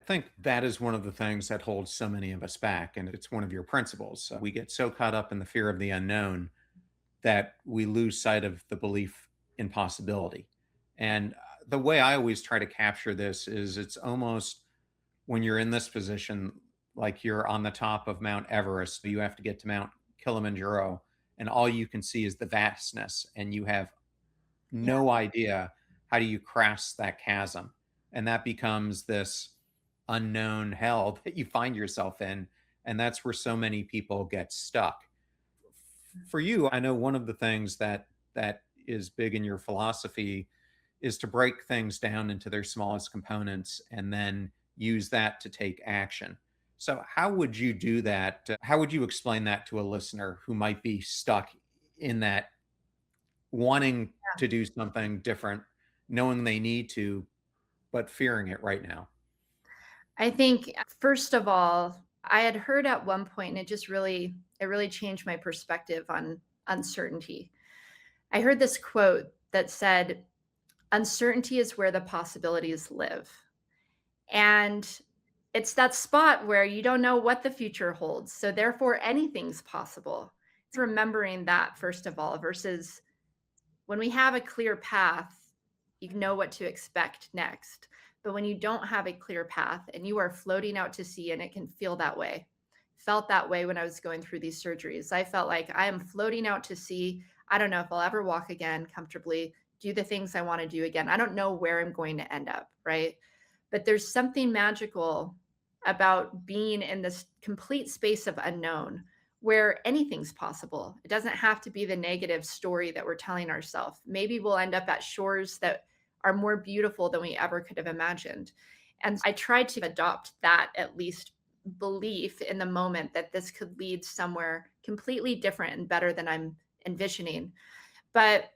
think that is one of the things that holds so many of us back, and it's one of your principles. We get so caught up in the fear of the unknown that we lose sight of the belief in possibility. And the way I always try to capture this is it's almost when you're in this position, like you're on the top of Mount Everest, you have to get to Mount Kilimanjaro, and all you can see is the vastness, and you have Yeah. no idea how do you cross that chasm. And that becomes this unknown hell that you find yourself in. And that's where so many people get stuck. For you, I know one of the things that is big in your philosophy is to break things down into their smallest components and then use that to take action. So how would you do that? How would you explain that to a listener who might be stuck in that wanting to do something different, knowing they need to, but fearing it right now? I think, first of all, I had heard at one point, and it really changed my perspective on uncertainty. I heard this quote that said, "Uncertainty is where the possibilities live." And it's that spot where you don't know what the future holds, so therefore anything's possible. It's remembering that, first of all, versus when we have a clear path, you know what to expect next. But when you don't have a clear path and you are floating out to sea, and it can feel that way. Felt that way when I was going through these surgeries. I felt like I am floating out to sea. I don't know if I'll ever walk again comfortably, do the things I want to do again. I don't know where I'm going to end up, right? But there's something magical about being in this complete space of unknown where anything's possible. It doesn't have to be the negative story that we're telling ourselves. Maybe we'll end up at shores that are more beautiful than we ever could have imagined. And I tried to adopt that, at least, belief in the moment that this could lead somewhere completely different and better than I'm envisioning. But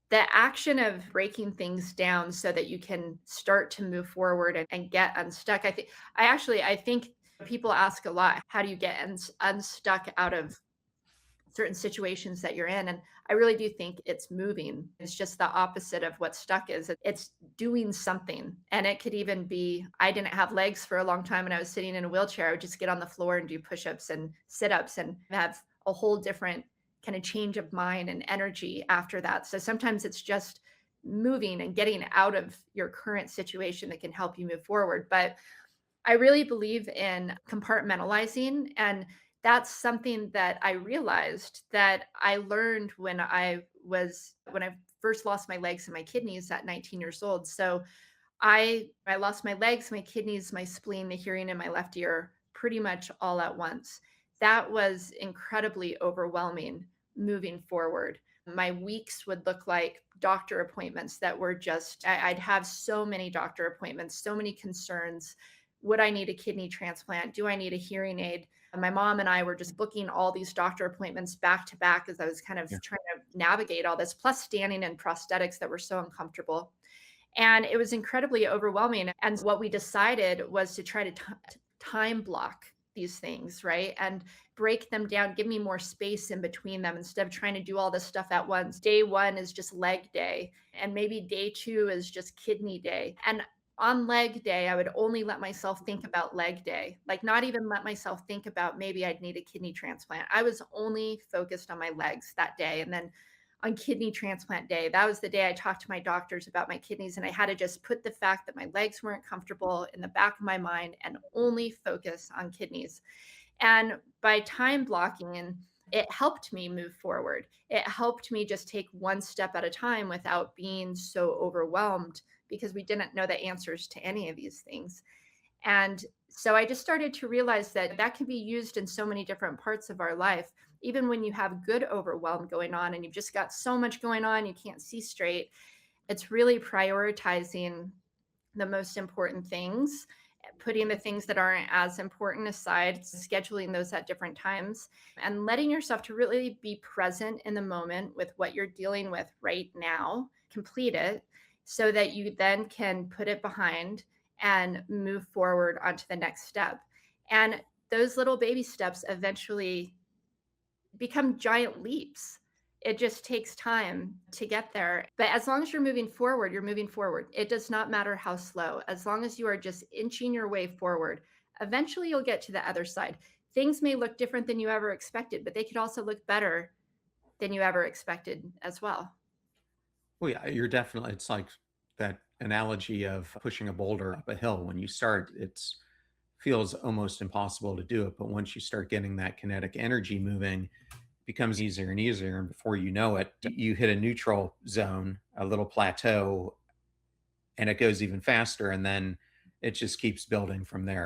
the action of breaking things down so that you can start to move forward and get unstuck. I think people ask a lot, how do you get unstuck out of certain situations that you're in? And I really do think it's moving. It's just the opposite of what stuck is. It's doing something. And it could even be, I didn't have legs for a long time and I was sitting in a wheelchair. I would just get on the floor and do push-ups and sit-ups and have a whole different kind of change of mind and energy after that. So sometimes it's just moving and getting out of your current situation that can help you move forward. But I really believe in compartmentalizing, and that's something that I realized that I learned when I first lost my legs and my kidneys at 19 years old. So I lost my legs, my kidneys, my spleen, the hearing in my left ear pretty much all at once. That was incredibly overwhelming moving forward. My weeks would look like doctor appointments that were just I'd have so many doctor appointments, so many concerns. Would I need a kidney transplant? Do I need a hearing aid? My mom and I were just booking all these doctor appointments back to back as I was kind of Yeah. trying to navigate all this, plus standing in prosthetics that were so uncomfortable. And it was incredibly overwhelming. And what we decided was to try to time block these things, right? And break them down, give me more space in between them instead of trying to do all this stuff at once. Day one is just leg day, and maybe day two is just kidney day. And on leg day, I would only let myself think about leg day, like not even let myself think about maybe I'd need a kidney transplant. I was only focused on my legs that day. And then on kidney transplant day, that was the day I talked to my doctors about my kidneys. And I had to just put the fact that my legs weren't comfortable in the back of my mind and only focus on kidneys. And by time blocking, and it helped me move forward. It helped me just take one step at a time without being so overwhelmed because we didn't know the answers to any of these things. And so I just started to realize that that can be used in so many different parts of our life. Even when you have good overwhelm going on and you've just got so much going on, you can't see straight, it's really prioritizing the most important things, putting the things that aren't as important aside, scheduling those at different times, and letting yourself to really be present in the moment with what you're dealing with right now, complete it so that you then can put it behind and move forward onto the next step. And those little baby steps eventually become giant leaps. It just takes time to get there. But as long as you're moving forward, you're moving forward. It does not matter how slow. As long as you are just inching your way forward, eventually you'll get to the other side. Things may look different than you ever expected, but they could also look better than you ever expected as well. Well, yeah, you're definitely, it's like that analogy of pushing a boulder up a hill. When you start, it's feels almost impossible to do it. But once you start getting that kinetic energy moving, it becomes easier and easier. And before you know it, you hit a neutral zone, a little plateau, and it goes even faster. And then it just keeps building from there.